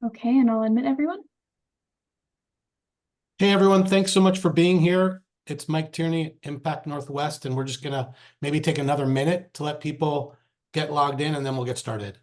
Okay, and I'll admit everyone. Hey everyone, thanks so much for being here. It's Mike Tierney, Impact Northwest, and we're just gonna maybe take another minute to let people get logged in and then we'll get started.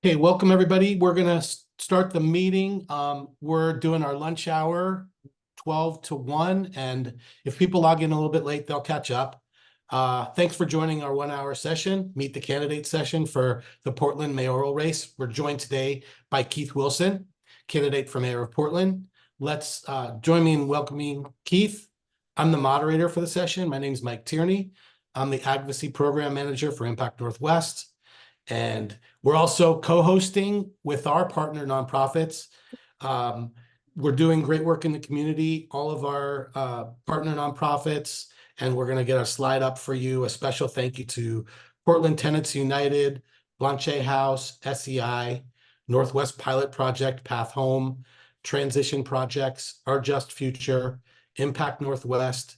Okay, welcome everybody. We're gonna start the meeting. We're doing our lunch hour, 12 to 1, and if people log in a little bit late, they'll catch up. Thanks for joining our 1 hour session, Meet the Candidate session for the Portland mayoral race. We're joined today by Keith Wilson, candidate for mayor of Portland. Let's join me in welcoming Keith. I'm the moderator for the session. My name is Mike Tierney. I'm the advocacy program manager for Impact Northwest. And we're also co-hosting with our partner nonprofits. We're doing great work in the community, all of our partner nonprofits, and we're going to get a slide up for you. A special thank you to Portland Tenants United, Blanchet House, SEI, Northwest Pilot Project, Path Home, Transition Projects, Our Just Future, Impact Northwest,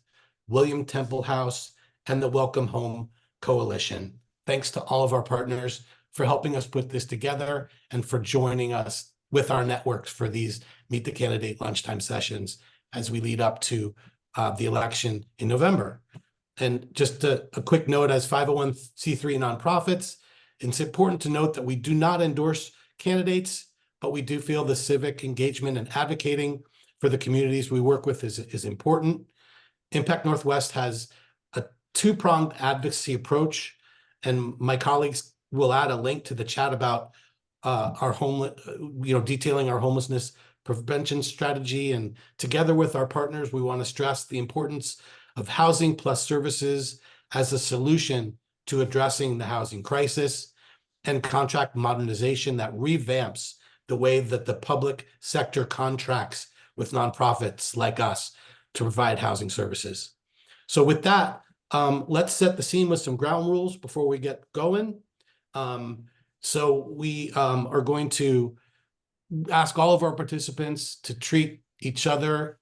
William Temple House, and the Welcome Home Coalition. Thanks to all of our partners for helping us put this together and for joining us with our networks for these Meet the Candidate lunchtime sessions as we lead up to the election in November. And just a quick note, as 501c3 nonprofits, it's important to note that we do not endorse candidates, but we do feel the civic engagement and advocating for the communities we work with is important. Impact Northwest has a two-pronged advocacy approach, and my colleagues will add a link to the chat about our detailing our homelessness prevention strategy. And together with our partners, we want to stress the importance of housing plus services as a solution to addressing the housing crisis, and contract modernization that revamps the way that the public sector contracts with nonprofits like us to provide housing services. So with that, let's set the scene with some ground rules before we get going. So we are going to ask all of our participants to treat each other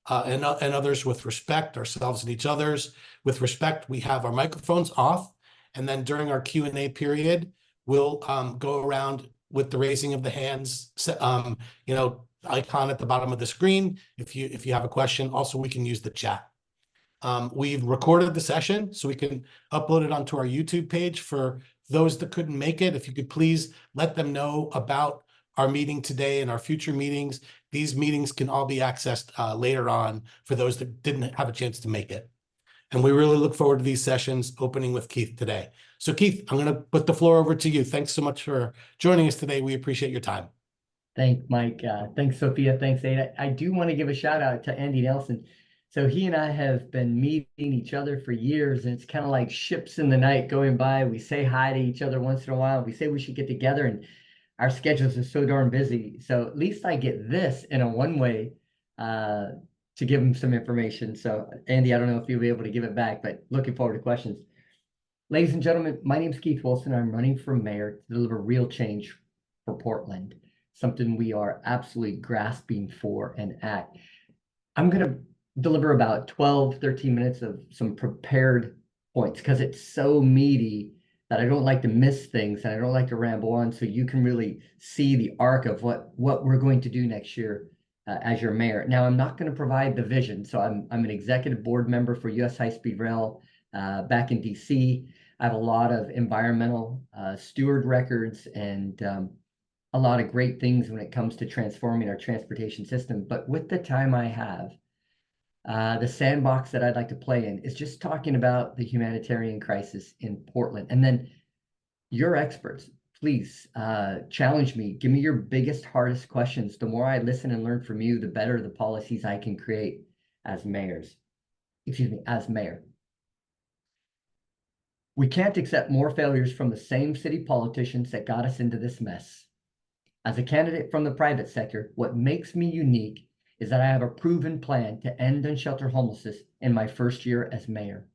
and others with respect, ourselves and each others with respect. We have our microphones off, and then during our Q&A period, we'll go around with the raising of the hands, icon at the bottom of the screen. If you have a question, also we can use the chat. We've recorded the session so we can upload it onto our YouTube page. For those that couldn't make it, if you could please let them know about our meeting today and our future meetings. These meetings can all be accessed later on for those that didn't have a chance to make it. And we really look forward to these sessions, opening with Keith today. So Keith, I'm going to put the floor over to you. Thanks so much for joining us today. We appreciate your time. Thanks, Mike. Thanks, Sophia. Thanks, Ada. I do want to give a shout out to Andy Nelson. So he and I have been meeting each other for years, and it's kind of like ships in the night going by. We say hi to each other once in a while. We say we should get together, and our schedules are so darn busy. So at least I get this in a one-way to give him some information. So Andy, I don't know if you'll be able to give it back, but looking forward to questions. Ladies and gentlemen, my name is Keith Wilson. I'm running for mayor to deliver real change for Portland, something we are absolutely grasping for and at. I'm going to deliver about 12, 13 minutes of some prepared points because it's so meaty that I don't like to miss things and I don't like to ramble on, so you can really see the arc of what we're going to do next year as your mayor. Now, I'm not going to provide the vision. So I'm an executive board member for US High Speed Rail back in DC. I have a lot of environmental steward records and a lot of great things when it comes to transforming our transportation system. But with the time I have, the sandbox that I'd like to play in is just talking about the humanitarian crisis in Portland. And then your experts, please challenge me. Give me your biggest, hardest questions. The more I listen and learn from you, the better the policies I can create as mayor. We can't accept more failures from the same city politicians that got us into this mess. As a candidate from the private sector, what makes me unique is that I have a proven plan to end unsheltered homelessness in my first year as mayor.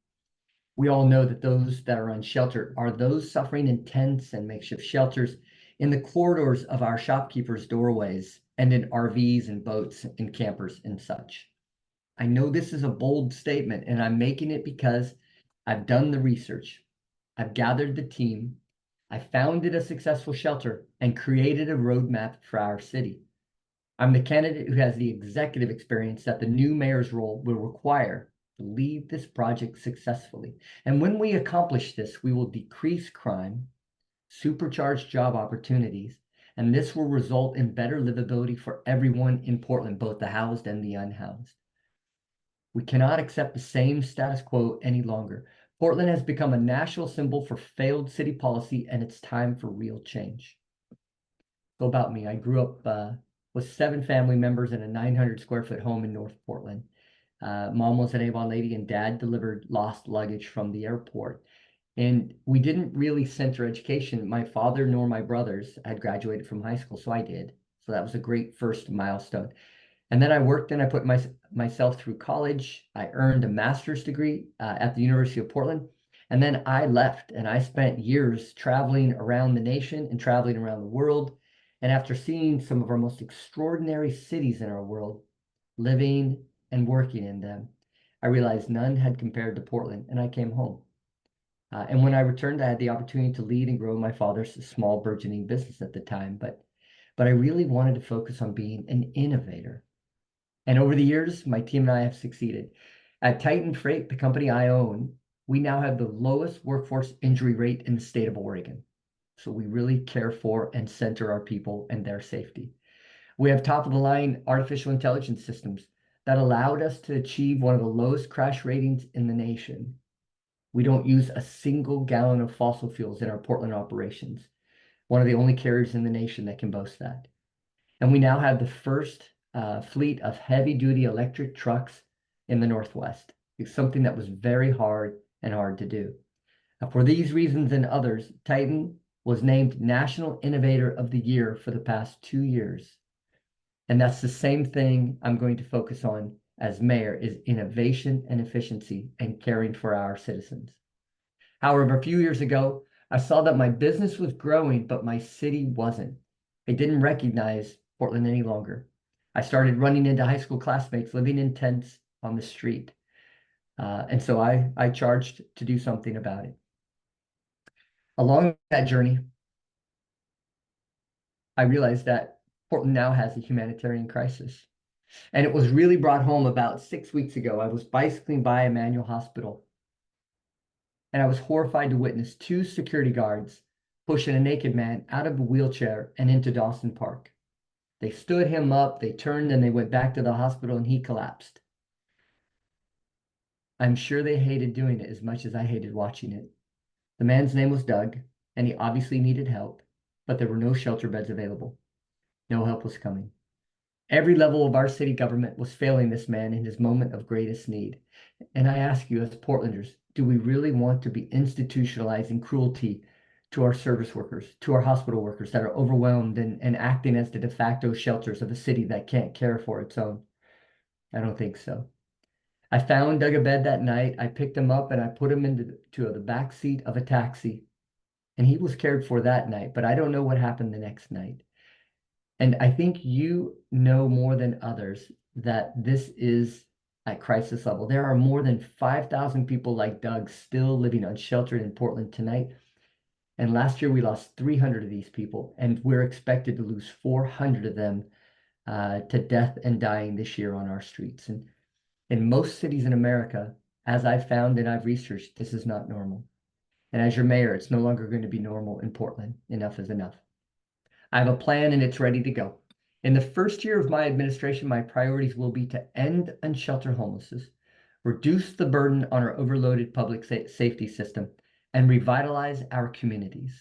We all know that those that are unsheltered are those suffering in tents and makeshift shelters in the corridors of our shopkeepers' doorways and in RVs and boats and campers and such. I know this is a bold statement, and I'm making it because I've done the research. I've gathered the team. I founded a successful shelter and created a roadmap for our city. I'm the candidate who has the executive experience that the new mayor's role will require to lead this project successfully. And when we accomplish this, we will decrease crime, supercharge job opportunities, and this will result in better livability for everyone in Portland, both the housed and the unhoused. We cannot accept the same status quo any longer. Portland has become a national symbol for failed city policy, and it's time for real change. So about me, I grew up with 7 family members in a 900 square foot home in North Portland. Mom was an Avon lady and dad delivered lost luggage from the airport. And we didn't really center education. My father nor my brothers had graduated from high school, so I did. So that was a great first milestone. And then I worked and I put myself through college. I earned a master's degree at the University of Portland. And then I left and I spent years traveling around the nation and traveling around the world. And after seeing some of our most extraordinary cities in our world, living and working in them, I realized none had compared to Portland, and I came home. And when I returned, I had the opportunity to lead and grow my father's small burgeoning business at the time. But I really wanted to focus on being an innovator. And over the years, my team and I have succeeded. At Titan Freight, the company I own, we now have the lowest workforce injury rate in the state of Oregon. So we really care for and center our people and their safety. We have top of the line artificial intelligence systems that allowed us to achieve one of the lowest crash ratings in the nation. We don't use a single gallon of fossil fuels in our Portland operations, one of the only carriers in the nation that can boast that. And we now have the first fleet of heavy-duty electric trucks in the Northwest. It's something that was very hard to do. For these reasons and others, Titan was named National Innovator of the Year for the past 2 years. And that's the same thing I'm going to focus on as mayor, is innovation and efficiency and caring for our citizens. However, a few years ago, I saw that my business was growing, but my city wasn't. I didn't recognize Portland any longer. I started running into high school classmates living in tents on the street. And so I charged to do something about it. Along that journey, I realized that Portland now has a humanitarian crisis. And it was really brought home about 6 weeks ago. I was bicycling by Emmanuel Hospital, and I was horrified to witness 2 security guards pushing a naked man out of a wheelchair and into Dawson Park. They stood him up, they turned, and they went back to the hospital, and he collapsed. I'm sure they hated doing it as much as I hated watching it. The man's name was Doug, and he obviously needed help, but there were no shelter beds available. No help was coming. Every level of our city government was failing this man in his moment of greatest need. And I ask you as Portlanders, do we really want to be institutionalizing cruelty to our service workers, to our hospital workers that are overwhelmed and acting as the de facto shelters of a city that can't care for its own? I don't think so. I found Doug a bed that night. I picked him up and I put him into the back seat of a taxi. And he was cared for that night, but I don't know what happened the next night. And I think you know more than others that this is at crisis level. There are more than 5,000 people like Doug still living unsheltered in Portland tonight. And last year we lost 300 of these people, and we're expected to lose 400 of them to death and dying this year on our streets. And in most cities in America, as I've found and I've researched, this is not normal. And as your mayor, it's no longer going to be normal in Portland. Enough is enough. I have a plan and it's ready to go. In the first year of my administration, my priorities will be to end unsheltered homelessness, reduce the burden on our overloaded public safety system, and revitalize our communities.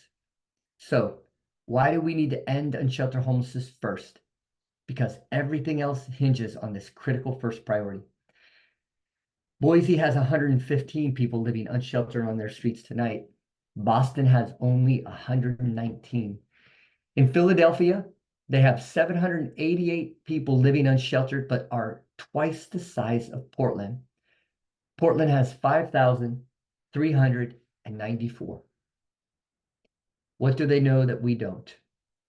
So, why do we need to end unsheltered homelessness first? Because everything else hinges on this critical first priority. Boise has 115 people living unsheltered on their streets tonight. Boston has only 119. In Philadelphia, They have 788 people living unsheltered, but are twice the size of Portland. Portland has 5,394. What do they know that we don't?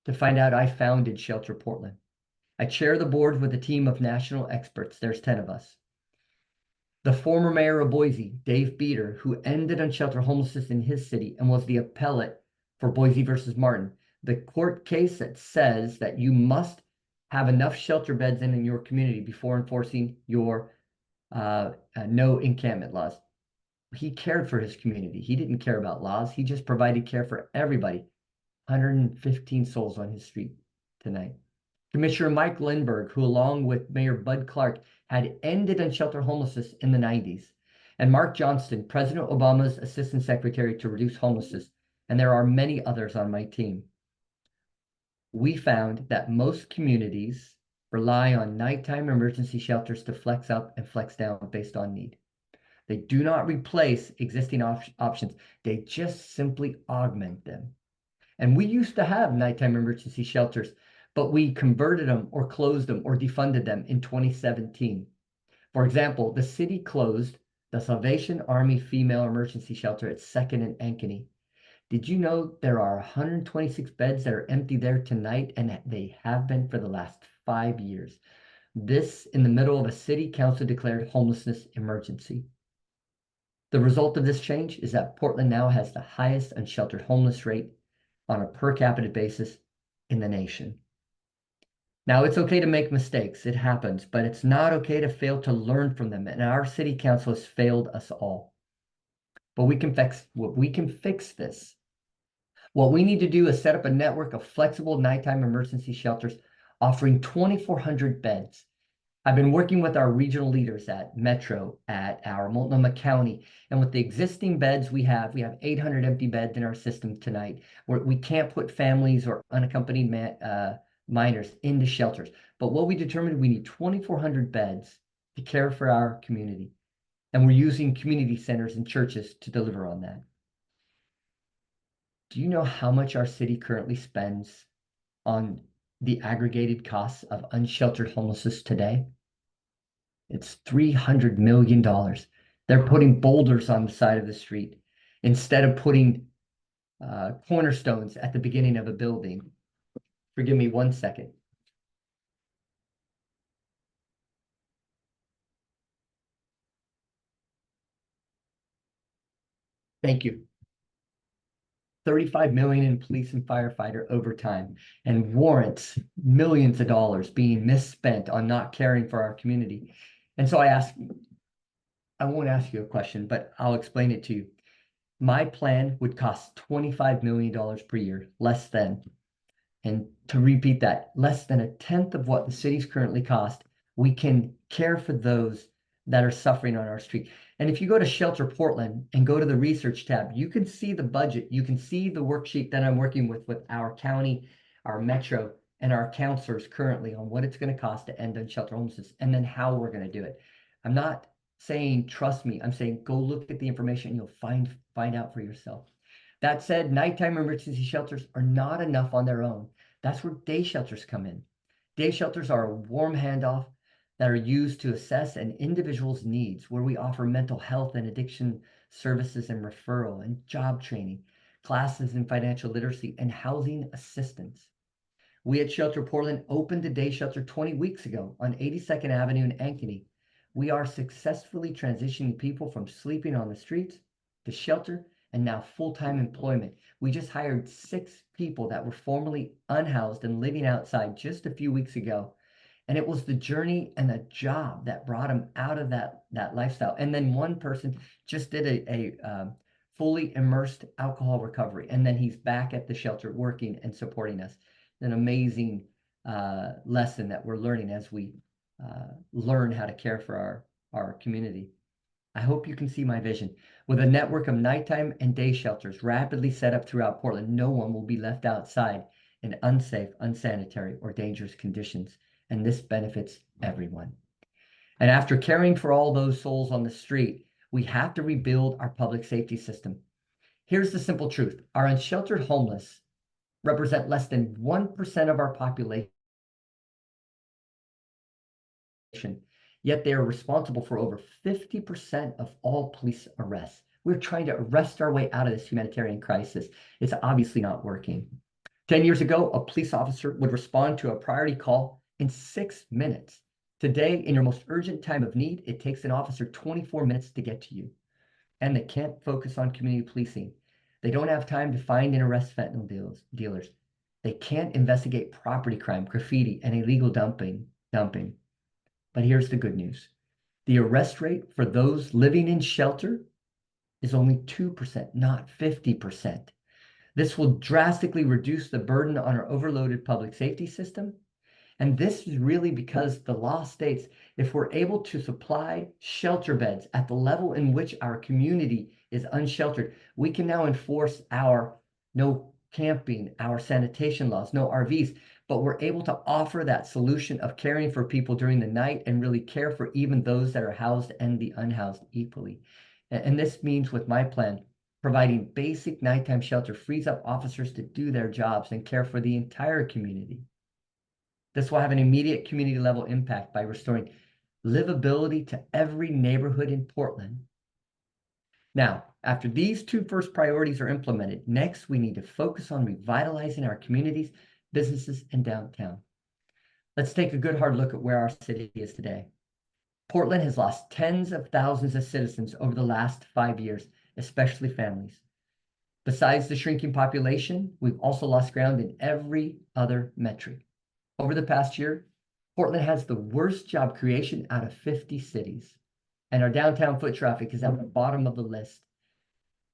To find out, I founded Shelter Portland. I chair the board with a team of national experts. There's 10 of us. The former mayor of Boise, Dave Beater, who ended unsheltered homelessness in his city and was the appellate for Boise versus Martin, the court case that says that you must have enough shelter beds in your community before enforcing your no encampment laws. He cared for his community. He didn't care about laws. He just provided care for everybody. 115 souls on his street tonight. Commissioner Mike Lindbergh, who along with Mayor Bud Clark had ended unsheltered homelessness in the 90s. And Mark Johnston, President Obama's Assistant Secretary to reduce homelessness. And there are many others on my team. We found that most communities rely on nighttime emergency shelters to flex up and flex down based on need. They do not replace existing options. They just simply augment them. And we used to have nighttime emergency shelters, but we converted them or closed them or defunded them in 2017. For example, the city closed the Salvation Army Female Emergency Shelter at 2nd and Ankeny. Did you know there are 126 beds that are empty there tonight, and they have been for the last 5 years? This in the middle of a city council declared homelessness emergency. The result of this change is that Portland now has the highest unsheltered homeless rate on a per capita basis in the nation. Now, it's okay to make mistakes. It happens, but it's not okay to fail to learn from them. And our city council has failed us all. But we can fix this. What we need to do is set up a network of flexible nighttime emergency shelters offering 2,400 beds. I've been working with our regional leaders at Metro, at our Multnomah County, and with the existing beds we have 800 empty beds in our system tonight, where we can't put families or unaccompanied minors into shelters. But what we determined, we need 2,400 beds to care for our community. And we're using community centers and churches to deliver on that. Do you know how much our city currently spends on the aggregated costs of unsheltered homelessness today? It's $300 million. They're putting boulders on the side of the street instead of putting cornerstones at the beginning of a building. Forgive me 1 second. Thank you. 35 million in police and firefighter overtime, and warrants millions of dollars being misspent on not caring for our community. And so I won't ask you a question, but I'll explain it to you. My plan would cost $25 million per year, less than. And to repeat that, less than 1/10 of what the cities currently cost. We can care for those that are suffering on our street. And if you go to Shelter Portland and go to the research tab, you can see the budget. You can see the worksheet that I'm working with our county, our Metro, and our counselors currently on what it's going to cost to end unsheltered homelessness and then how we're going to do it. I'm not saying trust me. I'm saying go look at the information. You'll find out for yourself. That said, nighttime emergency shelters are not enough on their own. That's where day shelters come in. Day shelters are a warm handoff that are used to assess an individual's needs, where we offer mental health and addiction services and referral and job training, classes in financial literacy, and housing assistance. We at Shelter Portland opened a day shelter 20 weeks ago on 82nd Avenue in Ankeny. We are successfully transitioning people from sleeping on the streets to shelter and now full-time employment. We just hired 6 people that were formerly unhoused and living outside just a few weeks ago. And it was the journey and the job that brought them out of that lifestyle. And then one person just did a fully immersed alcohol recovery. And then he's back at the shelter working and supporting us. An amazing lesson that we're learning as we learn how to care for our community. I hope you can see my vision. With a network of nighttime and day shelters rapidly set up throughout Portland, no one will be left outside in unsafe, unsanitary, or dangerous conditions. And this benefits everyone. And after caring for all those souls on the street, we have to rebuild our public safety system. Here's the simple truth. Our unsheltered homeless represent less than 1% of our population, yet they are responsible for over 50% of all police arrests. We're trying to arrest our way out of this humanitarian crisis. It's obviously not working. 10 years ago, a police officer would respond to a priority call in 6 minutes. Today, in your most urgent time of need, it takes an officer 24 minutes to get to you. And they can't focus on community policing. They don't have time to find and arrest fentanyl dealers. They can't investigate property crime, graffiti, and illegal dumping. But here's the good news. The arrest rate for those living in shelter is only 2%, not 50%. This will drastically reduce the burden on our overloaded public safety system. And this is really because the law states if we're able to supply shelter beds at the level in which our community is unsheltered, we can now enforce our no camping, our sanitation laws, no RVs, but we're able to offer that solution of caring for people during the night and really care for even those that are housed and the unhoused equally. And this means with my plan, providing basic nighttime shelter frees up officers to do their jobs and care for the entire community. This will have an immediate community level impact by restoring livability to every neighborhood in Portland. Now, after these two first priorities are implemented, next we need to focus on revitalizing our communities, businesses, and downtown. Let's take a good hard look at where our city is today. Portland has lost tens of thousands of citizens over the last 5 years, especially families. Besides the shrinking population, we've also lost ground in every other metric. Over the past year, Portland has the worst job creation out of 50 cities, and our downtown foot traffic is at the bottom of the list.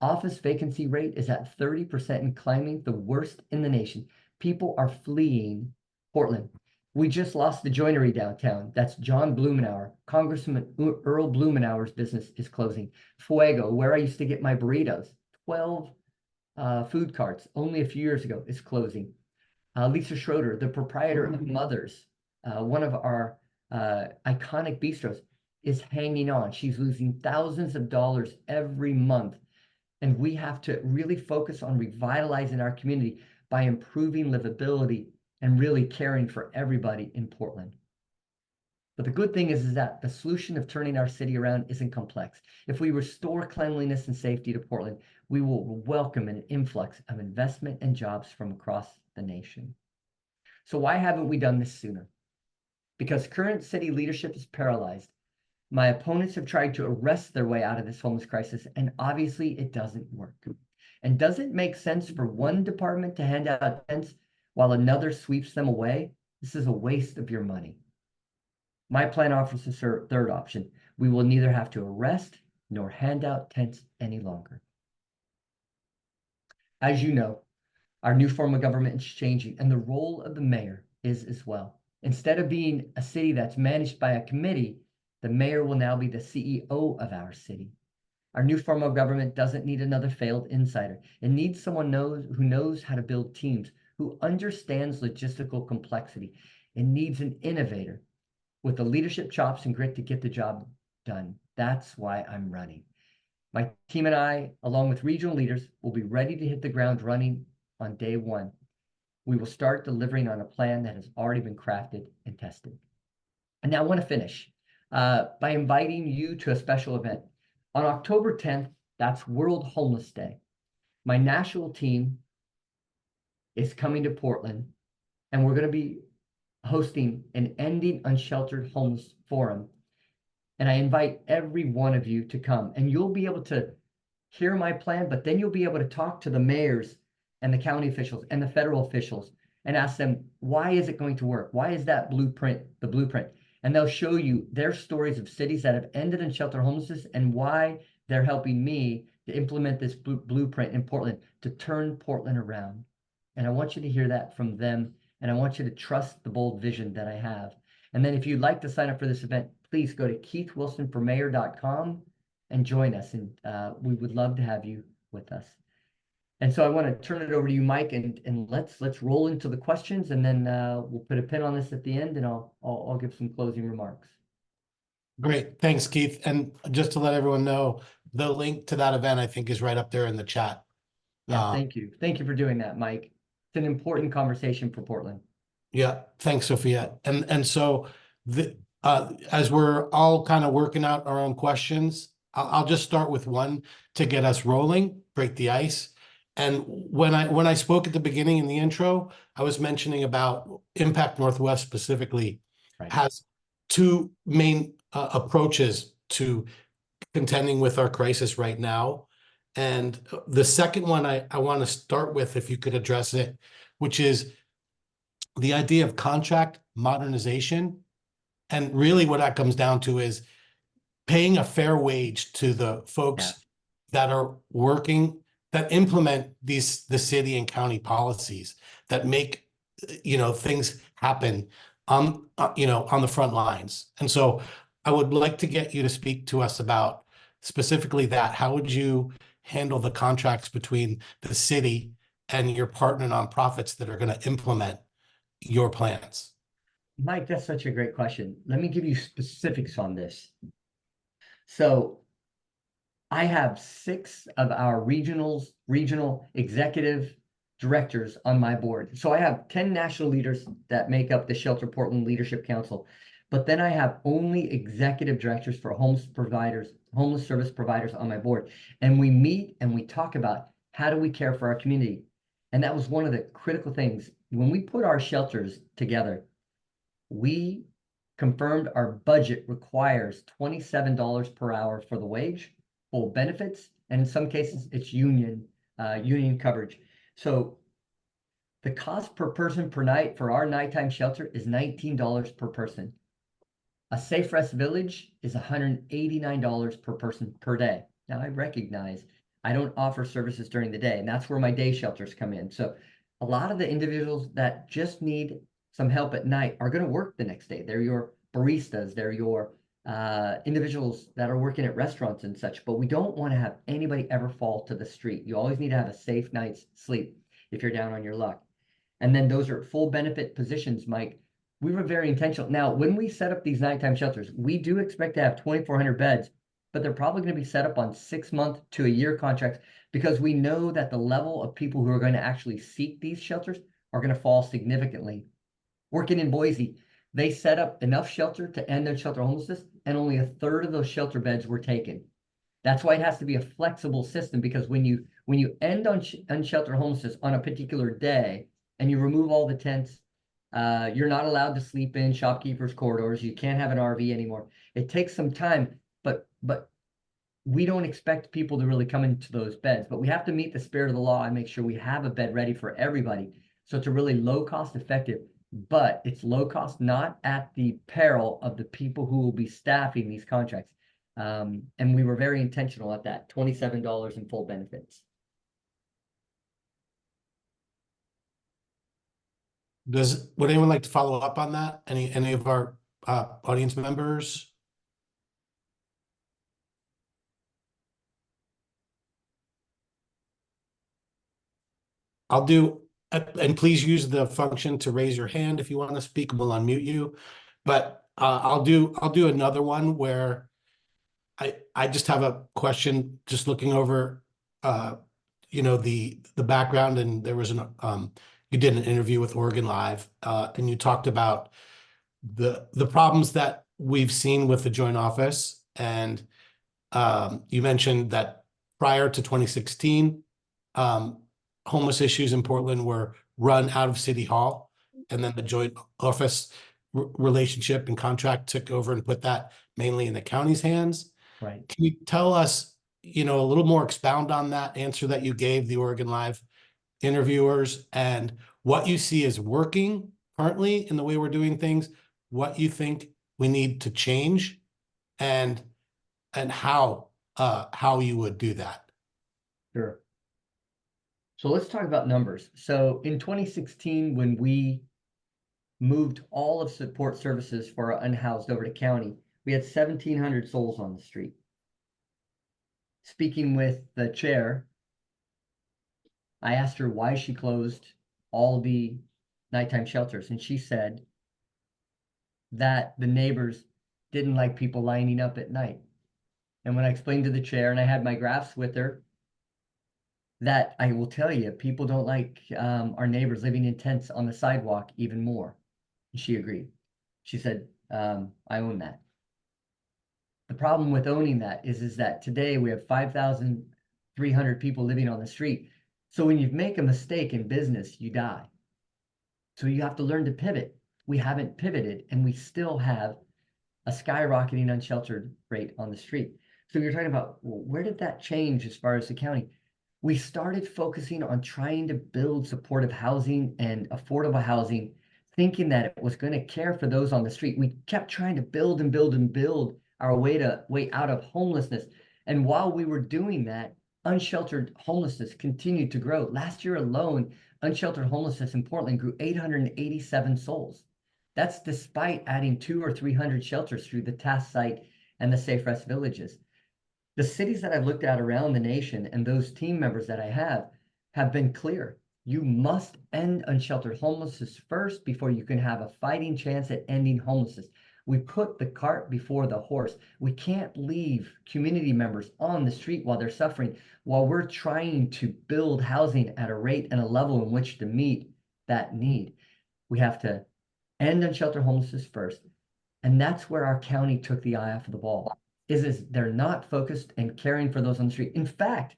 Office vacancy rate is at 30% and climbing, the worst in the nation. People are fleeing Portland. We just lost the joinery downtown. That's John Blumenauer. Congressman Earl Blumenauer's business is closing. Fuego, where I used to get my burritos, 12 food carts only a few years ago, is closing. Lisa Schroeder, the proprietor of Mother's, one of our iconic bistros, is hanging on. She's losing thousands of dollars every month. And we have to really focus on revitalizing our community by improving livability and really caring for everybody in Portland. But the good thing is that the solution of turning our city around isn't complex. If we restore cleanliness and safety to Portland, we will welcome an influx of investment and jobs from across the nation. So why haven't we done this sooner? Because current city leadership is paralyzed. My opponents have tried to arrest their way out of this homeless crisis, and obviously it doesn't work. And does it make sense for one department to hand out tents while another sweeps them away? This is a waste of your money. My plan offers a third option. We will neither have to arrest nor hand out tents any longer. As you know, our new form of government is changing, and the role of the mayor is as well. Instead of being a city that's managed by a committee, the mayor will now be the CEO of our city. Our new form of government doesn't need another failed insider. It needs someone who knows how to build teams, who understands logistical complexity. It needs an innovator with the leadership chops and grit to get the job done. That's why I'm running. My team and I, along with regional leaders, will be ready to hit the ground running on day one. We will start delivering on a plan that has already been crafted and tested. And now I want to finish by inviting you to a special event. On October 10th, that's World Homeless Day. My national team is coming to Portland, and we're going to be hosting an Ending Unsheltered Homeless Forum. And I invite every one of you to come, and you'll be able to hear my plan, but then you'll be able to talk to the mayors and the county officials and the federal officials and ask them, why is it going to work? Why is that blueprint the blueprint? And they'll show you their stories of cities that have ended in shelter homelessness and why they're helping me to implement this blueprint in Portland to turn Portland around. And I want you to hear that from them. And I want you to trust the bold vision that I have. And then if you'd like to sign up for this event, please go to keithwilsonformayor.com and join us. And we would love to have you with us. And so I want to turn it over to you, Mike, and let's roll into the questions, and then we'll put a pin on this at the end, and I'll give some closing remarks. Great, thanks, Keith. And just to let everyone know, the link to that event, I think, is right up there in the chat. Yeah, thank you for doing that, Mike. It's an important conversation for Portland. Yeah, thanks, Sophia. And so as we're all kind of working out our own questions, I'll just start with one to get us rolling, break the ice. And when I spoke at the beginning in the intro, I was mentioning about Impact Northwest specifically Right. has two main approaches to contending with our crisis right now. And the second one I want to start with, if you could address it, which is the idea of contract modernization. And really what that comes down to is paying a fair wage to the folks that are working, that implement the city and county policies that make, things happen on, on the front lines. And so I would like to get you to speak to us about specifically that. How would you handle the contracts between the city and your partner nonprofits that are going to implement your plans? Mike, that's such a great question. Let me give you specifics on this. So I have 6 of our regional executive directors on my board. So I have 10 national leaders that make up the Shelter Portland Leadership Council. But then I have only executive directors for homeless service providers on my board. And we meet and we talk about how do we care for our community. And that was one of the critical things. When we put our shelters together, we confirmed our budget requires $27 per hour for the wage, full benefits, and in some cases it's union coverage. So the cost per person per night for our nighttime shelter is $19 per person. A Safe Rest Village is $189 per person per day. Now I recognize I don't offer services during the day, and that's where my day shelters come in. So a lot of the individuals that just need some help at night are going to work the next day. They're your baristas, they're your individuals that are working at restaurants and such, but we don't want to have anybody ever fall to the street. You always need to have a safe night's sleep if you're down on your luck. And then those are full benefit positions, Mike. We were very intentional. Now, when we set up these nighttime shelters, we do expect to have 2,400 beds, but they're probably going to be set up on 6-month to a year contracts because we know that the level of people who are going to actually seek these shelters are going to fall significantly. Working in Boise, they set up enough shelter to end their shelter homelessness, and only 1/3 of those shelter beds were taken. That's why it has to be a flexible system, because when you end on shelter homelessness on a particular day and you remove all the tents, you're not allowed to sleep in shopkeepers' corridors. You can't have an RV anymore. It takes some time, but we don't expect people to really come into those beds. But we have to meet the spirit of the law and make sure we have a bed ready for everybody. So it's a really low cost effective, but it's low cost not at the peril of the people who will be staffing these contracts. And we were very intentional at that, $27 in full benefits. Would anyone like to follow up on that? Any of our audience members? And please use the function to raise your hand if you want to speak. We'll unmute you. But I'll do another one where I just have a question, just looking over the background, and there was you did an interview with Oregon Live, and you talked about the problems that we've seen with the joint office, and you mentioned that prior to 2016, homeless issues in Portland were run out of City Hall, and then the joint office relationship and contract took over and put that mainly in the county's hands. Right. Can you tell us, a little more, expound on that answer that you gave the Oregon Live interviewers, and what you see as working currently in the way we're doing things, what you think we need to change, and how you would do that? Sure. So let's talk about numbers. So in 2016, when we moved all of support services for our unhoused over to county, we had 1,700 souls on the street. Speaking with the chair, I asked her why she closed all the nighttime shelters, and she said that the neighbors didn't like people lining up at night. And when I explained to the chair, and I had my graphs with her, that I will tell you, people don't like our neighbors living in tents on the sidewalk even more. And she agreed. She said, I own that. The problem with owning that is that today we have 5,300 people living on the street. So when you make a mistake in business, you die. So you have to learn to pivot. We haven't pivoted, and we still have a skyrocketing unsheltered rate on the street. So you're talking about, well, where did that change as far as the county? We started focusing on trying to build supportive housing and affordable housing, thinking that it was going to care for those on the street. We kept trying to build and build and build our way out of homelessness. And while we were doing that, unsheltered homelessness continued to grow. Last year alone, unsheltered homelessness in Portland grew 887 souls. That's despite adding 200 or 300 shelters through the task site and the Safe Rest villages. The cities that I've looked at around the nation and those team members that I have been clear. You must end unsheltered homelessness first before you can have a fighting chance at ending homelessness. We put the cart before the horse. We can't leave community members on the street while they're suffering, while we're trying to build housing at a rate and a level in which to meet that need. We have to end unsheltered homelessness first. And that's where our county took the eye off of the ball, is they're not focused and caring for those on the street. In fact,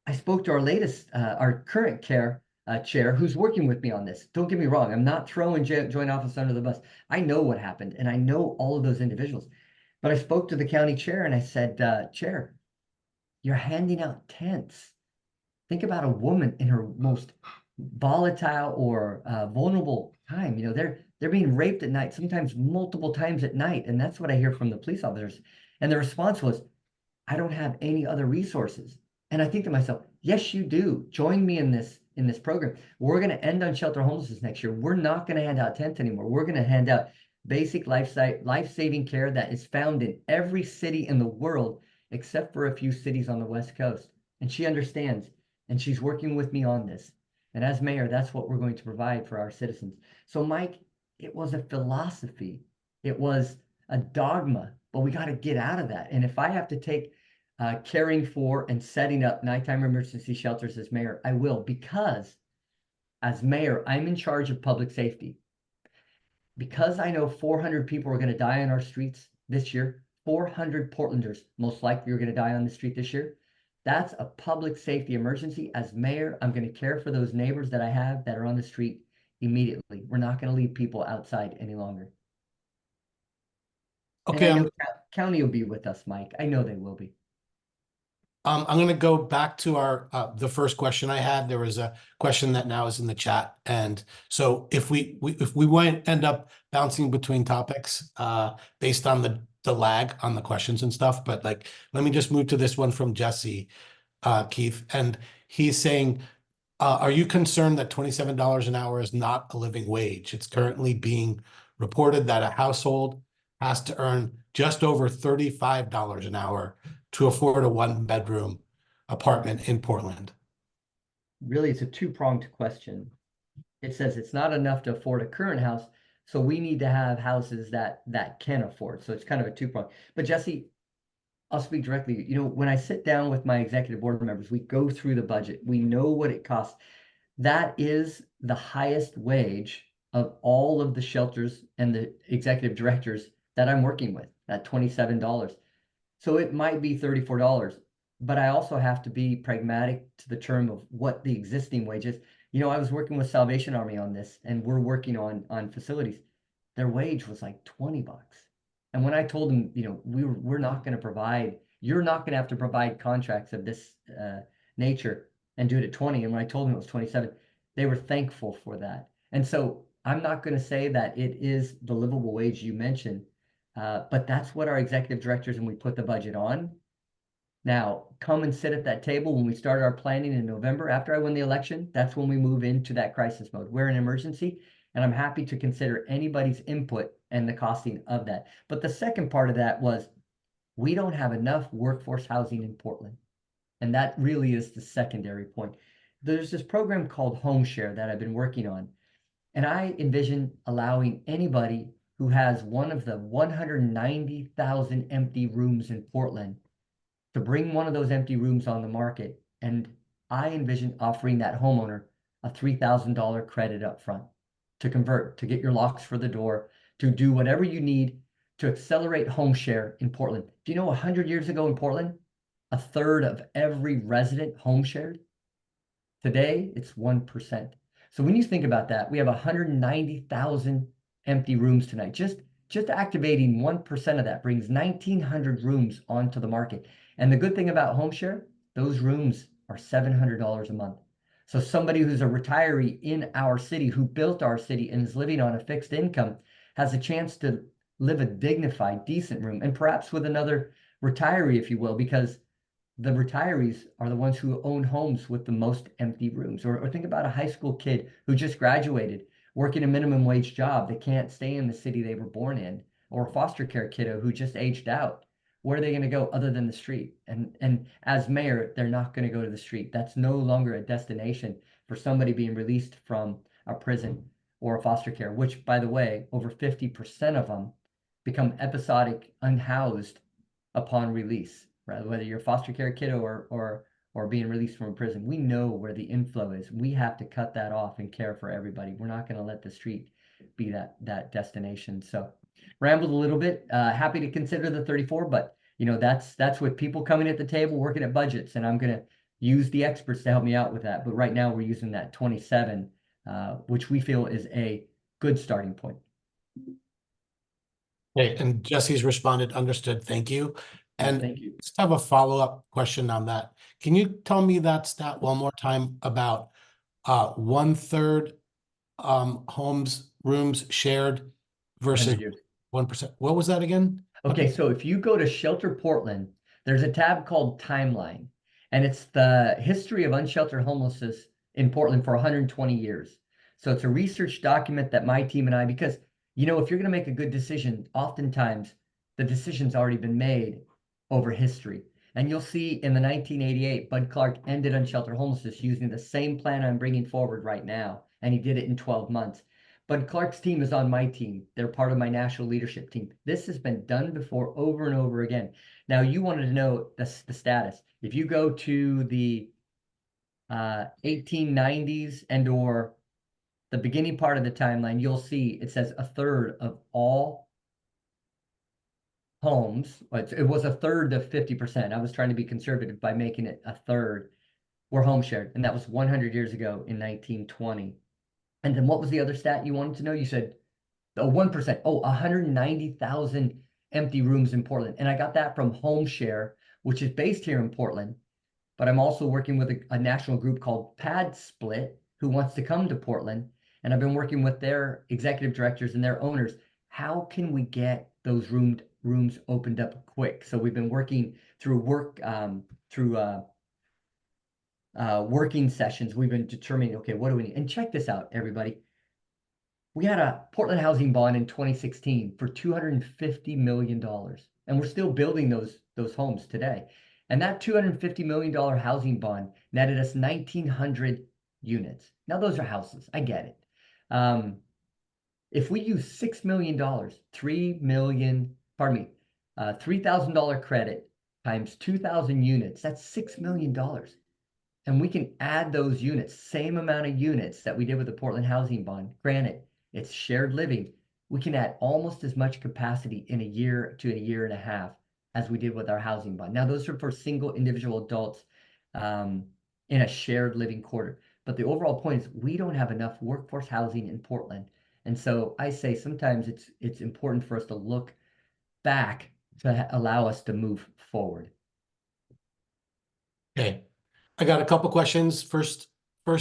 I spoke to our current care chair who's working with me on this. Don't get me wrong. I'm not throwing joint office under the bus. I know what happened, and I know all of those individuals. But I spoke to the county chair and I said, Chair, you're handing out tents. Think about a woman in her most volatile or vulnerable time. You know, they're being raped at night, sometimes multiple times at night. And that's what I hear from the police officers. And the response was, I don't have any other resources. And I think to myself, yes, you do. Join me in this program. We're going to end unsheltered homelessness next year. We're not going to hand out tents anymore. We're going to hand out basic life-saving care that is found in every city in the world, except for a few cities on the West Coast. And she understands, and she's working with me on this. And as mayor, that's what we're going to provide for our citizens. So, Mike, it was a philosophy. It was a dogma, but we got to get out of that. And if I have to take caring for and setting up nighttime emergency shelters as mayor, I will, because as mayor, I'm in charge of public safety. Because I know 400 people are going to die on our streets this year, 400 Portlanders most likely are going to die on the street this year. That's a public safety emergency. As mayor, I'm going to care for those neighbors that I have that are on the street immediately. We're not going to leave people outside any longer. Okay, and I know county will be with us, Mike. I know they will be. I'm going to go back to the first question I had. There was a question that now is in the chat, and so if we won't end up bouncing between topics based on the lag on the questions and stuff, but like let me just move to this one from Jesse Keith, and he's saying, are you concerned that $27 an hour is not a living wage? It's currently being reported that a household has to earn just over $35 an hour to afford a one-bedroom apartment in Portland. Really, it's a two-pronged question. It says it's not enough to afford a current house, so we need to have houses that can afford. So it's kind of a two-pronged. But Jesse, I'll speak directly. You know, when I sit down with my executive board members, we go through the budget. We know what it costs. That is the highest wage of all of the shelters and the executive directors that I'm working with, at $27. So it might be $34, but I also have to be pragmatic to the term of what the existing wage is. You know, I was working with Salvation Army on this, and we're working on facilities. Their wage was like $20. And when I told them, you know, we're not going to provide, you're not going to have to provide contracts of this nature and do it at 20. And when I told them it was 27, they were thankful for that. And so I'm not going to say that it is the livable wage you mentioned, but that's what our executive directors, and we put the budget on. Now, come and sit at that table when we start our planning in November after I win the election. That's when we move into that crisis mode. We're in emergency, and I'm happy to consider anybody's input and the costing of that. But the second part of that was, we don't have enough workforce housing in Portland. And that really is the secondary point. There's this program called Home Share that I've been working on. And I envision allowing anybody who has one of the 190,000 empty rooms in Portland to bring one of those empty rooms on the market and I envision offering that homeowner a $3,000 credit up front to convert, to get your locks for the door, to do whatever you need to accelerate home share in Portland. Do you know 100 years ago in Portland, a third of every resident home shared? Today, it's 1%. So when you think about that, we have 190,000 empty rooms tonight. Just activating 1% of that brings 1,900 rooms onto the market. And the good thing about home share, those rooms are $700 a month. So somebody who's a retiree in our city, who built our city and is living on a fixed income, has a chance to live a dignified, decent room, and perhaps with another retiree, if you will, because the retirees are the ones who own homes with the most empty rooms. Or think about a high school kid who just graduated, working a minimum wage job. They can't stay in the city they were born in, or a foster care kiddo who just aged out. Where are they going to go other than the street? And as mayor, they're not going to go to the street. That's no longer a destination for somebody being released from a prison or a foster care, which, by the way, over 50% of them become episodic unhoused upon release. Right? Whether you're a foster care kiddo or being released from a prison, we know where the inflow is. We have to cut that off and care for everybody. We're not going to let the street be that destination. So rambled a little bit. Happy to consider the 34, but that's with people coming at the table working at budgets, and I'm going to use the experts to help me out with that. But right now we're using that 27, which we feel is a good starting point. Okay, and Jesse's responded, understood, thank you. And Thank you. just have a follow-up question on that. Can you tell me that stat one more time about 1/3 rooms shared versus 1%? What was that again? Okay, so if you go to Shelter Portland, there's a tab called Timeline, and it's the history of unsheltered homelessness in Portland for 120 years. So it's a research document that my team and I, because if you're going to make a good decision, oftentimes the decision's already been made over history. And you'll see in the 1988, Bud Clark ended unsheltered homelessness using the same plan I'm bringing forward right now, and he did it in 12 months. Bud Clark's team is on my team. They're part of my national leadership team. This has been done before over and over again. Now, you wanted to know the status. If you go to the 1890s and or the beginning part of the timeline, you'll see it says a third of all homes. It was a third of 50%. I was trying to be conservative by making it a third were home shared, and that was 100 years ago in 1920. And then what was the other stat you wanted to know? You said 1%. Oh, 190,000 empty rooms in Portland. And I got that from Home Share, which is based here in Portland. But I'm also working with a national group called Pad Split, who wants to come to Portland. And I've been working with their executive directors and their owners. How can we get those rooms opened up quick? So we've been working through working sessions. We've been determining, okay, what do we need? And check this out, everybody. We had a Portland housing bond in 2016 for $250 million. And we're still building those homes today. And that $250 million housing bond netted us 1,900 units. Now those are houses, I get it. If we use $6 million, $3,000 credit times 2,000 units, that's $6 million. And we can add those units, same amount of units that we did with the Portland housing bond. Granted, it's shared living. We can add almost as much capacity in a year to a year and a half as we did with our housing bond. Now, those are for single individual adults in a shared living quarter. But the overall point is we don't have enough workforce housing in Portland. And so I say sometimes it's important for us to look back to allow us to move forward. Okay, I got a couple questions. First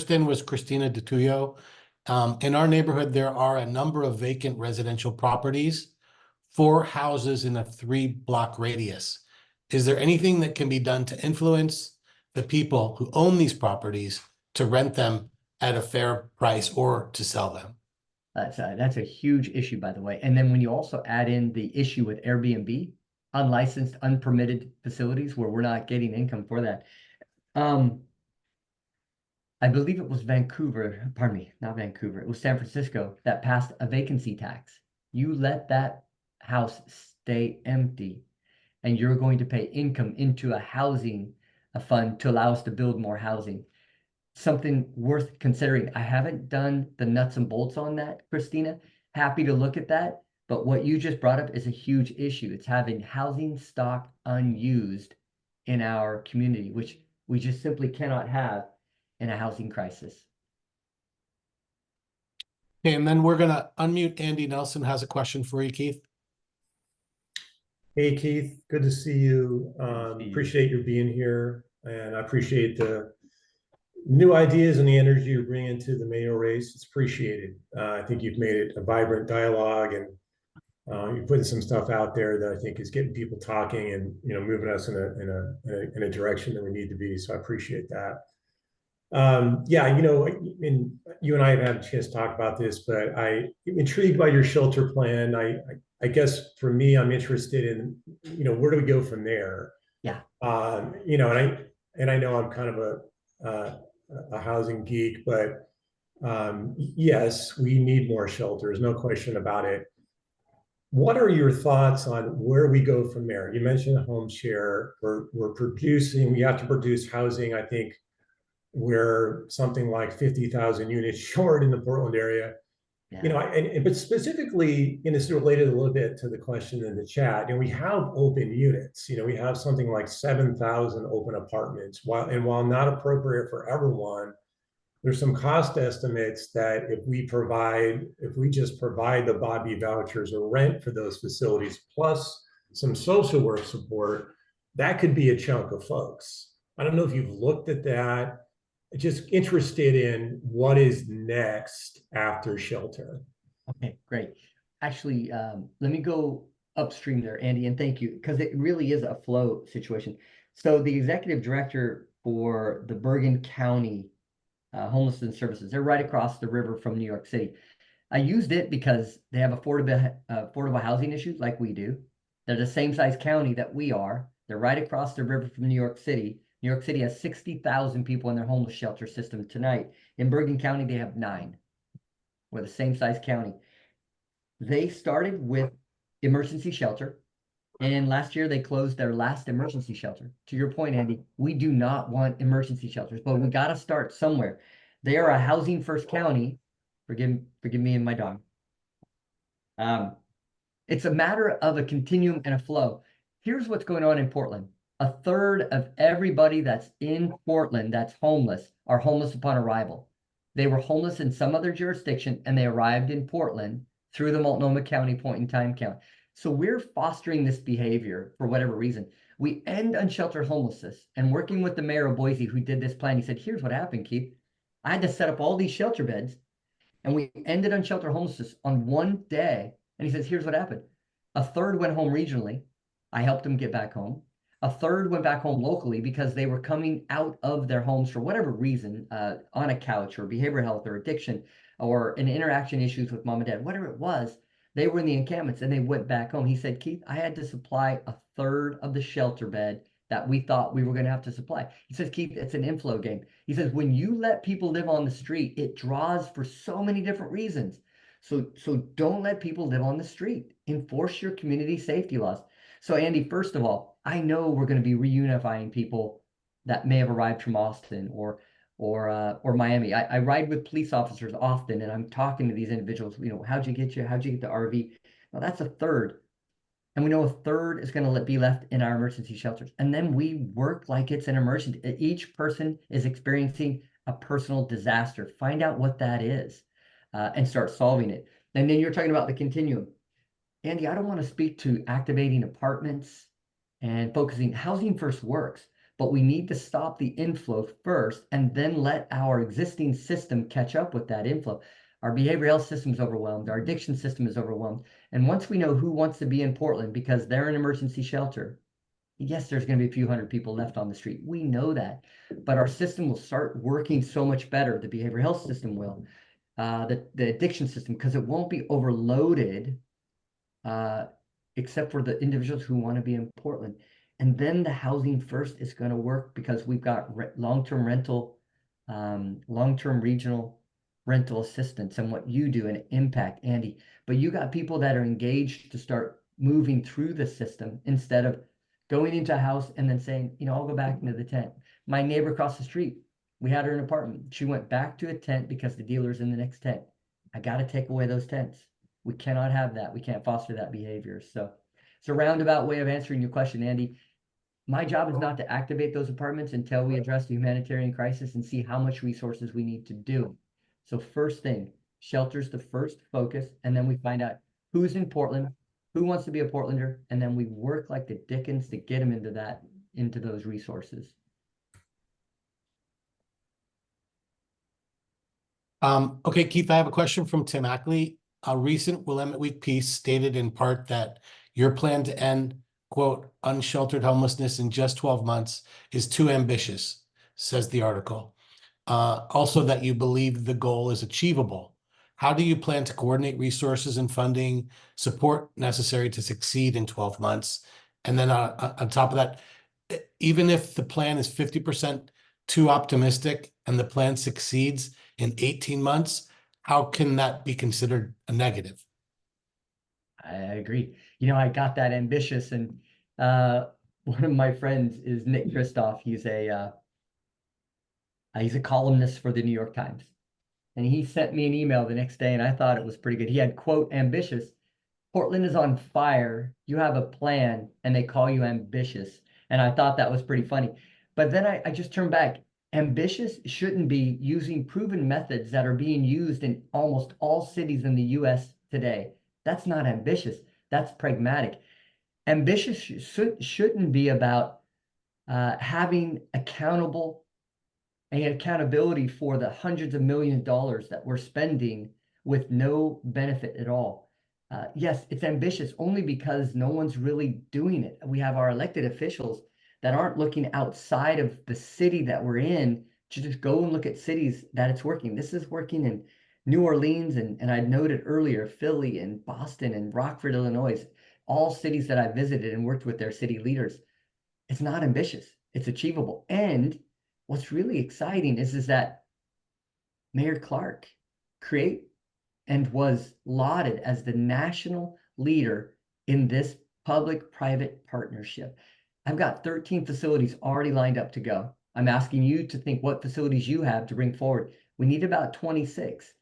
in was Christina DeTuyo. In our neighborhood, there are a number of vacant residential properties, 4 houses in a 3-block radius. Is there anything that can be done to influence the people who own these properties to rent them at a fair price or to sell them? That's a huge issue, by the way. And then when you also add in the issue with Airbnb, unlicensed, unpermitted facilities where we're not getting income for that. I believe it was Vancouver, pardon me, not Vancouver, it was San Francisco that passed a vacancy tax. You let that house stay empty and you're going to pay income into a fund to allow us to build more housing. something worth considering. I haven't done the nuts and bolts on that, Christina. Happy to look at that. But what you just brought up is a huge issue. It's having housing stock unused in our community, which we just simply cannot have in a housing crisis. Okay, and then we're gonna unmute Andy Nelson, has a question for you, Keith. Hey Keith, good to see you. see you. Appreciate your being here, and I appreciate the new ideas and the energy you're bringing to the mayoral race. It's appreciated. I think you've made it a vibrant dialogue, and you're putting some stuff out there that I think is getting people talking and moving us in a direction that we need to be. So I appreciate that. Yeah, and you and I have had a chance to talk about this, but I'm intrigued by your shelter plan. I guess for me, I'm interested in, where do we go from there? Yeah. And I know I'm kind of a housing geek, but yes, we need more shelters, no question about it. What are your thoughts on where we go from there? You mentioned home share. We have to produce housing. I think we're something like 50,000 units short in the Portland area. Yeah. But specifically, and it's related a little bit to the question in the chat, and we have open units. We have something like 7,000 open apartments. While not appropriate for everyone, there's some cost estimates that if we just provide the Bobby vouchers or rent for those facilities, plus some social work support, that could be a chunk of folks. I don't know if you've looked at that. Just interested in what is next after shelter. Okay, great. Actually, let me go upstream there, Andy, and thank you, because it really is a flow situation. So the executive director for the Bergen County Homelessness Services, they're right across the river from New York City. I used it because they have affordable housing issues like we do. They're the same size county that we are. They're right across the river from New York City. New York City has 60,000 people in their homeless shelter system tonight. In Bergen County, they have 9. We're the same size county. They started with emergency shelter, and last year they closed their last emergency shelter. To your point, Andy, we do not want emergency shelters, but we got to start somewhere. They are a housing first county. Forgive me and my dog. It's a matter of a continuum and a flow. Here's what's going on in Portland. A third of everybody that's in Portland that's homeless are homeless upon arrival. They were homeless in some other jurisdiction and they arrived in Portland through the Multnomah County point in time count. So we're fostering this behavior for whatever reason. We end unsheltered homelessness, and working with the mayor of Boise who did this plan, he said, here's what happened, Keith. I had to set up all these shelter beds and we ended unsheltered homelessness on one day. And he says, here's what happened. A third went home regionally. I helped them get back home. A third went back home locally because they were coming out of their homes for whatever reason, on a couch or behavioral health or addiction or an interaction issues with mom and dad, whatever it was. They were in the encampments and they went back home. He said, Keith, I had to supply a third of the shelter bed that we thought we were going to have to supply. He says, Keith, it's an inflow game. He says, when you let people live on the street, it draws for so many different reasons. So don't let people live on the street. Enforce your community safety laws. So Andy, first of all, I know we're going to be reunifying people that may have arrived from Austin or Miami. I ride with police officers often, and I'm talking to these individuals. How'd you get the RV? Well, that's a third, and we know a third is going to be left in our emergency shelters. And then we work like it's an emergency. Each person is experiencing a personal disaster. Find out what that is, and start solving it. And then you're talking about the continuum. Andy, I don't want to speak to activating apartments and focusing. Housing first works, but we need to stop the inflow first and then let our existing system catch up with that inflow. Our behavioral health system is overwhelmed. Our addiction system is overwhelmed. And once we know who wants to be in Portland because they're in emergency shelter, yes, there's going to be a few hundred people left on the street. We know that, but our system will start working so much better. The behavioral health system will, the addiction system, because it won't be overloaded, except for the individuals who want to be in Portland. And then the housing first is going to work because we've got long-term regional rental assistance and what you do and impact, Andy. But you got people that are engaged to start moving through the system instead of going into a house and then saying, I'll go back into the tent. My neighbor across the street, We had her in an apartment. She went back to a tent because the dealer's in the next tent. I got to take away those tents. We cannot have that. We can't foster that behavior. So it's a roundabout way of answering your question, Andy. My job is not to activate those apartments until we address the humanitarian crisis and see how much resources we need to do. So first thing, shelter's the first focus, and then we find out who's in Portland, who wants to be a Portlander, and then we work like the dickens to get them into those resources. Okay, Keith, I have a question from Tim Ackley. A recent Willamette Week piece stated in part that your plan to end, quote, unsheltered homelessness in just 12 months is too ambitious, says the article. Also that you believe the goal is achievable. How do you plan to coordinate resources and funding support necessary to succeed in 12 months? And then on top of that, even if the plan is 50% too optimistic and the plan succeeds in 18 months, how can that be considered a negative? I agree. You know, I got that ambitious, and one of my friends is Nick Kristof. He's a columnist for the New York Times. And he sent me an email the next day, and I thought it was pretty good. He had, quote, ambitious. Portland is on fire. You have a plan, and they call you ambitious. And I thought that was pretty funny. But then I just turned back. Ambitious shouldn't be using proven methods that are being used in almost all cities in the US today. That's not ambitious. That's pragmatic. Ambitious shouldn't be about having accountability for the hundreds of millions of dollars that we're spending with no benefit at all. Yes, it's ambitious only because no one's really doing it. We have our elected officials that aren't looking outside of the city that we're in to just go and look at cities that it's working. This is working in New Orleans, and I noted earlier, Philly and Boston and Rockford, Illinois, all cities that I visited and worked with their city leaders. It's not ambitious. It's achievable. And what's really exciting is that Mayor Clark was lauded as the national leader in this public-private partnership. I've got 13 facilities already lined up to go. I'm asking you to think what facilities you have to bring forward. We need about 26.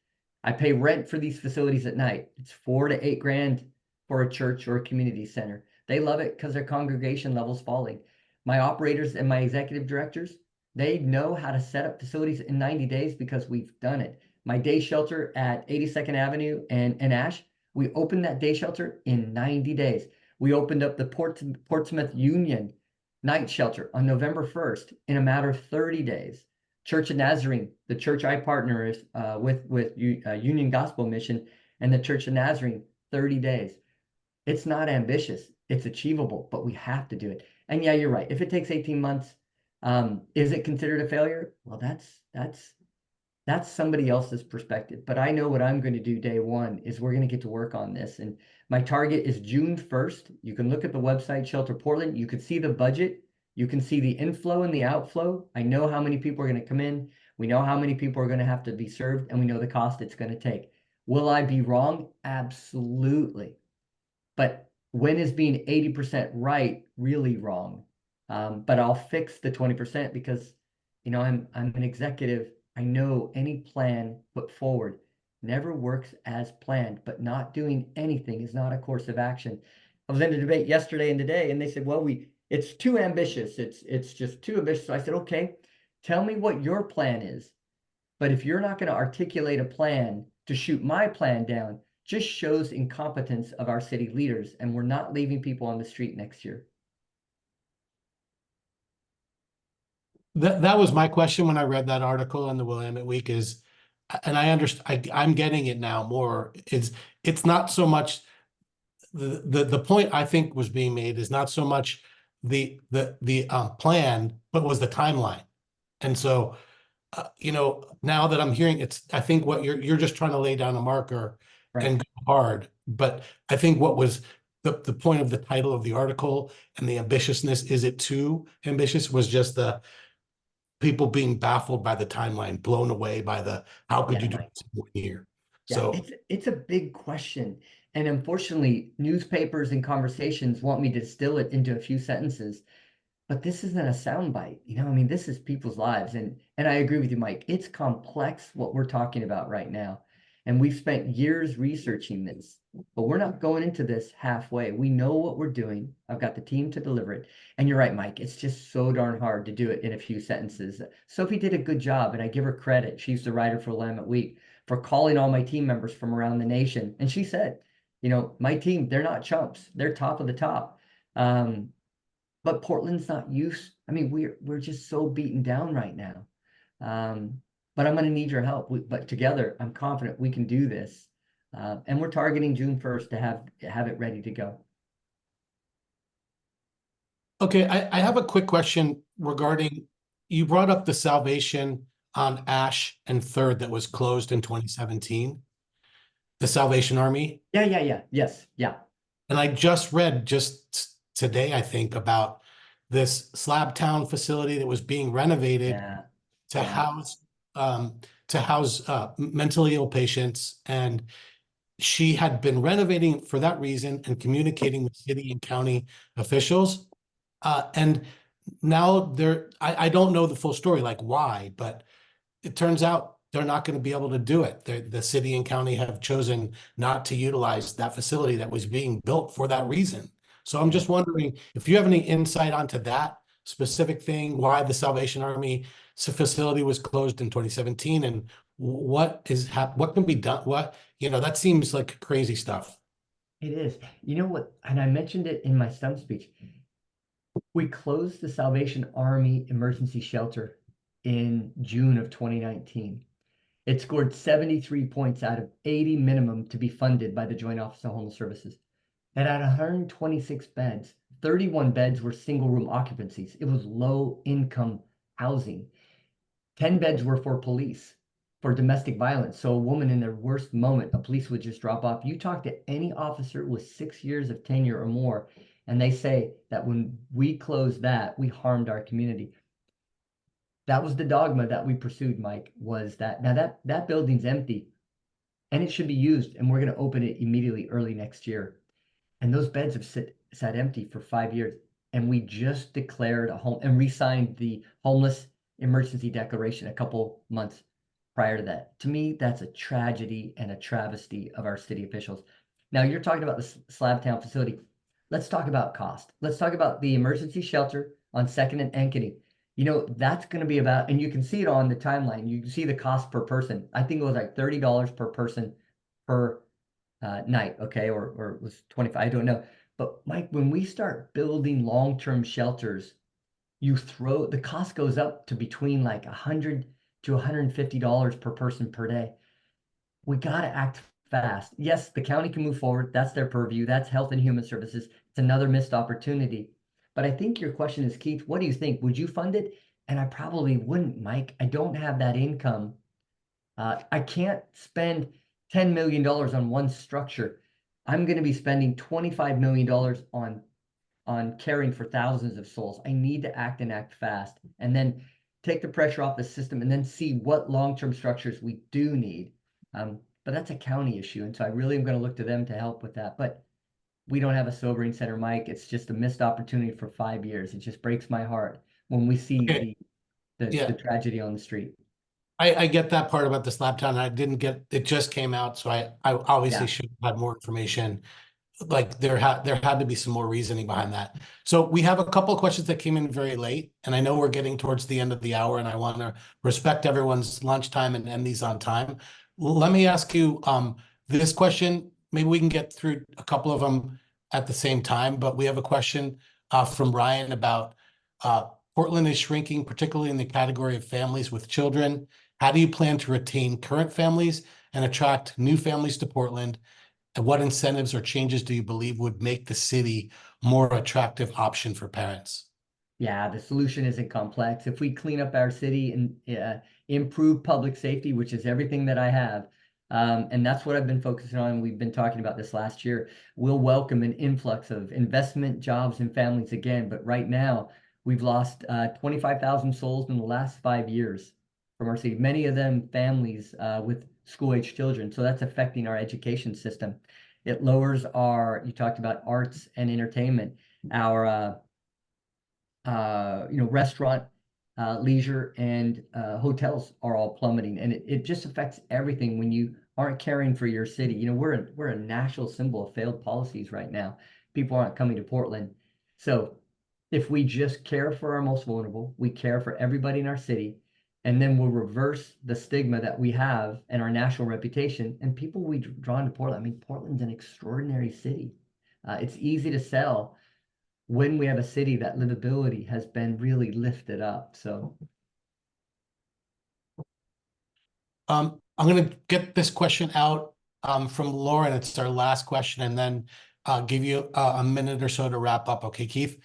I pay rent for these facilities at night. It's $4 to $8 grand for a church or a community center. They love it because their congregation level's falling. My operators and my executive directors, they know how to set up facilities in 90 days because we've done it. My day shelter at 82nd Avenue and Ash, we opened that day shelter in 90 days. We opened up the Portsmouth Union night shelter on November 1st in a matter of 30 days. Church of Nazarene, the church I partner with Union Gospel Mission, and the Church of Nazarene, 30 days. It's not ambitious. It's achievable, but we have to do it. And yeah, you're right. If it takes 18 months, is it considered a failure? Well, that's somebody else's perspective. But I know what I'm going to do day one is we're going to get to work on this. And my target is June 1st. You can look at the website, Shelter Portland. You can see the budget. You can see the inflow and the outflow. I know how many people are going to come in. We know how many people are going to have to be served, and we know the cost it's going to take. Will I be wrong? Absolutely. But when is being 80% right really wrong? But I'll fix the 20% because, you know, I'm an executive. I know any plan put forward never works as planned, but not doing anything is not a course of action. I was in a debate yesterday and today, and they said, well, it's too ambitious. It's just too ambitious. So I said, okay, tell me what your plan is. But if you're not going to articulate a plan to shoot my plan down, just shows incompetence of our city leaders, and we're not leaving people on the street next year. That was my question when I read that article in the Willamette Week is, and I understand, I'm getting it now more, it's not so much, the point I think was being made is not so much the plan, but was the timeline. And so, you know, now that I'm hearing I think what you're just trying to lay down a marker and go hard. But I think what was the point of the title of the article and the ambitiousness, is it too ambitious, was just the people being baffled by the timeline, blown away by how could you do this in 1 year? Yeah, So it's a big question. And unfortunately, newspapers and conversations want me to distill it into a few sentences. but this isn't a soundbite, you know, I mean, this is people's lives. And I agree with you, Mike. It's complex what we're talking about right now. And we've spent years researching this, but we're not going into this halfway. We know what we're doing. I've got the team to deliver it. And you're right, Mike. It's just so darn hard to do it in a few sentences. Sophie did a good job, and I give her credit. She's the writer for Willamette Week, for calling all my team members from around the nation. And she said, you know, my team, they're not chumps. They're top of the top. But Portland's not used. I mean, we're just so beaten down right now. But I'm going to need your help. But together, I'm confident we can do this. And we're targeting June 1st to have it ready to go. Okay, I have a quick question regarding, you brought up the Salvation on Ash and Third that was closed in 2017, the Salvation Army. Yeah. Yes. Yeah. And I just read just today, I think, about this Slab Town facility that was being renovated Yeah. to house mentally ill patients, and she had been renovating for that reason and communicating with city and county officials. And now I don't know the full story, like why, but it turns out they're not going to be able to do it. The city and county have chosen not to utilize that facility that was being built for that reason. So I'm just wondering if you have any insight onto that specific thing, why the Salvation Army facility was closed in 2017, and what can be done? That seems like crazy stuff. It is. You know what? And I mentioned it in my stump speech. We closed the Salvation Army Emergency Shelter in June of 2019. It scored 73 points out of 80 minimum to be funded by the Joint Office of Homeless Services. It had 126 beds. 31 beds were single room occupancies. It was low income housing. 10 beds were for police, for domestic violence. So a woman in their worst moment, a police would just drop off. You talk to any officer with 6 years of tenure or more, and they say that when we closed that, we harmed our community. That was the dogma that we pursued, Mike, was that now that building's empty and it should be used, and we're going to open it immediately early next year. And those beds have sat empty for 5 years. And we just declared a home and re-signed the homeless emergency declaration a couple months prior to that. To me, that's a tragedy and a travesty of our city officials. Now, you're talking about the Slab Town facility. Let's talk about cost. Let's talk about the emergency shelter on 2nd and Ankeny. You know, that's going to be about, and you can see it on the timeline. You can see the cost per person. I think it was like $30 per person per night, okay, or it was 25, I don't know. But Mike, when we start building long-term shelters, the cost goes up to between like $100 to $150 per person per day. We got to act fast. Yes, the county can move forward. That's their purview. That's Health and Human Services. It's another missed opportunity. But I think your question is, Keith, what do you think? Would you fund it? And I probably wouldn't, Mike. I don't have that income. I can't spend $10 million on one structure. I'm going to be spending $25 million on caring for thousands of souls. I need to act and act fast, and then take the pressure off the system, and then see what long-term structures we do need. But that's a county issue, and so I really am going to look to them to help with that. But we don't have a sobering center, Mike. It's just a missed opportunity for 5 years. It just breaks my heart when we see the tragedy on the street. I get that part about the Slab Town. I didn't get it; just came out, so I obviously should have had more information. Like there had to be some more reasoning behind that. So we have a couple of questions that came in very late, and I know we're getting towards the end of the hour, and I want to respect everyone's lunchtime and end these on time. Let me ask you this question. Maybe we can get through a couple of them at the same time, but we have a question from Ryan about Portland is shrinking, particularly in the category of families with children. How do you plan to retain current families and attract new families to Portland? And what incentives or changes do you believe would make the city more attractive option for parents? Yeah, the solution isn't complex. If we clean up our city and improve public safety, which is everything that I have, and that's what I've been focusing on. We've been talking about this last year. We'll welcome an influx of investment, jobs, and families again. But right now, we've lost 25,000 souls in the last 5 years from our city. Many of them families with school-age children. So that's affecting our education system. It lowers you talked about arts and entertainment, our restaurant, leisure, and hotels are all plummeting, and it just affects everything when you aren't caring for your city. We're a national symbol of failed policies right now. People aren't coming to Portland. So if we just care for our most vulnerable, we care for everybody in our city, and then we'll reverse the stigma that we have and our national reputation, and people will be drawn to Portland. I mean, Portland's an extraordinary city. It's easy to sell when we have a city that livability has been really lifted up. So I'm gonna get this question out from Lauren. It's our last question, and then give you a minute or so to wrap up. Okay, Keith?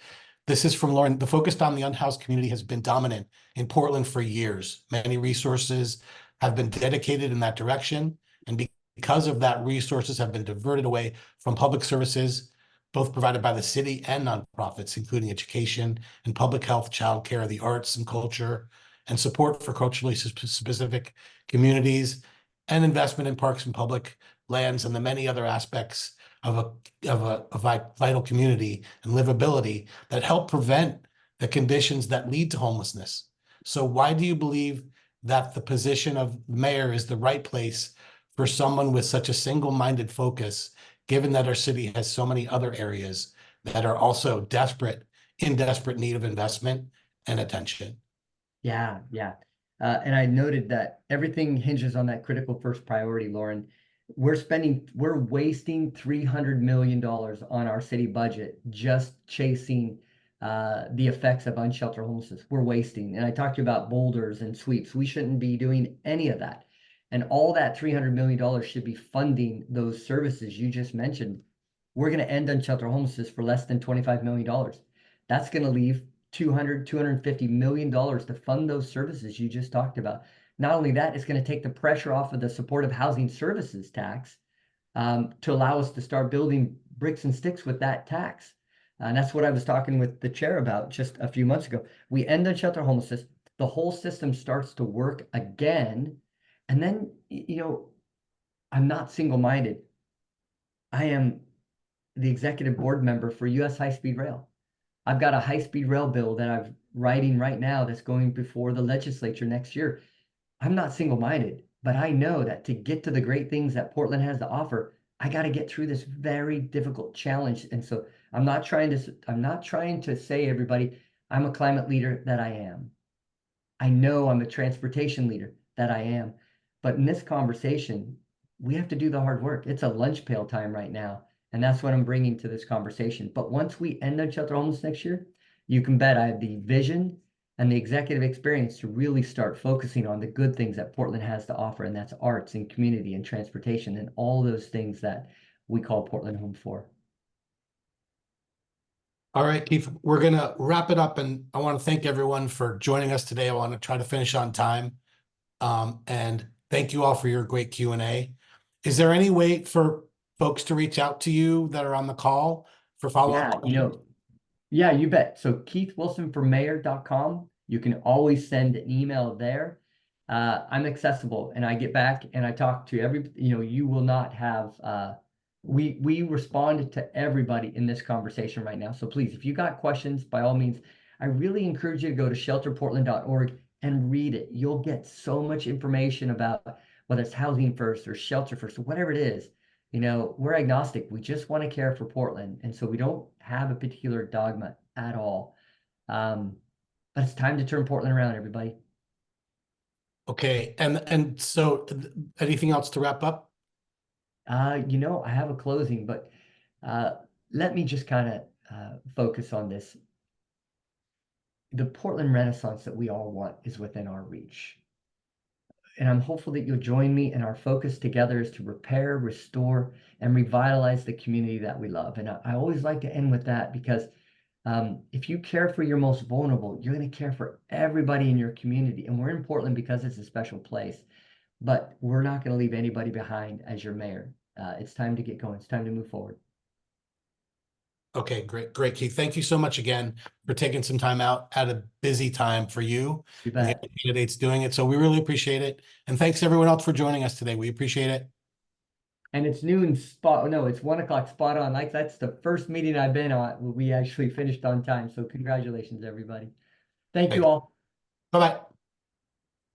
This is from Lauren. The focus on the unhoused community has been dominant in Portland for years. Many resources have been dedicated in that direction, and because of that, resources have been diverted away from public services, both provided by the city and nonprofits, including education and public health, childcare, the arts and culture, and support for culturally specific communities, and investment in parks and public lands, and the many other aspects of a vital community and livability that help prevent the conditions that lead to homelessness. So why do you believe that the position of mayor is the right place for someone with such a single-minded focus, given that our city has so many other areas that are also in desperate need of investment and attention? yeah. And I noted that everything hinges on that critical first priority, Lauren. We're wasting $300 million on our city budget just chasing the effects of unsheltered homelessness. We're wasting. And I talked to you about boulders and sweeps. We shouldn't be doing any of that. And all that $300 million should be funding those services you just mentioned. We're going to end unsheltered homelessness for less than $25 million. That's going to leave $250 million to fund those services you just talked about. Not only that, it's going to take the pressure off of the supportive housing services tax to allow us to start building bricks and sticks with that tax. And that's what I was talking with the chair about just a few months ago. We end unsheltered homelessness, the whole system starts to work again. And then, I'm not single-minded. I am the executive board member for US High Speed Rail. I've got a high-speed rail bill that I'm writing right now that's going before the legislature next year. I'm not single-minded, but I know that to get to the great things that Portland has to offer, I got to get through this very difficult challenge. And so I'm not trying to say, everybody, I'm a climate leader, that I am. I know I'm a transportation leader, that I am. But in this conversation, we have to do the hard work. It's a lunch pail time right now. And that's what I'm bringing to this conversation. But once we end unsheltered homelessness next year, you can bet I have the vision and the executive experience to really start focusing on the good things that Portland has to offer. And that's arts and community and transportation and all those things that we call Portland home for. All right, Keith, we're going to wrap it up. And I want to thank everyone for joining us today. I want to try to finish on time. And thank you all for your great Q&A. Is there any way for folks to reach out to you that are on the call for follow-up? Yeah, you bet. So KeithWilsonForMayor.com. You can always send an email there. I'm accessible and I get back and I talk to you will not have, we respond to everybody in this conversation right now. So please, if you got questions, by all means, I really encourage you to go to shelterportland.org and read it. You'll get so much information about whether it's housing first or shelter first, or whatever it is. We're agnostic. We just want to care for Portland. And so we don't have a particular dogma at all. But it's time to turn Portland around, everybody. Okay. And so anything else to wrap up? I have a closing, but let me just kind of focus on this. The Portland Renaissance that we all want is within our reach. And I'm hopeful that you'll join me, and our focus together is to repair, restore, and revitalize the community that we love. And I always like to end with that because if you care for your most vulnerable, you're going to care for everybody in your community. And we're in Portland because it's a special place, but we're not going to leave anybody behind as your mayor. It's time to get going. It's time to move forward. Okay, great, Keith. Thank you so much again for taking some time out at a busy time for you. You bet. The candidates doing it. So we really appreciate it. And thanks everyone else for joining us today. We appreciate it. And it's noon spot, no, it's 1 o'clock spot on. Like that's the first meeting I've been on. We actually finished on time. So congratulations, everybody. Thank you all. Bye-bye.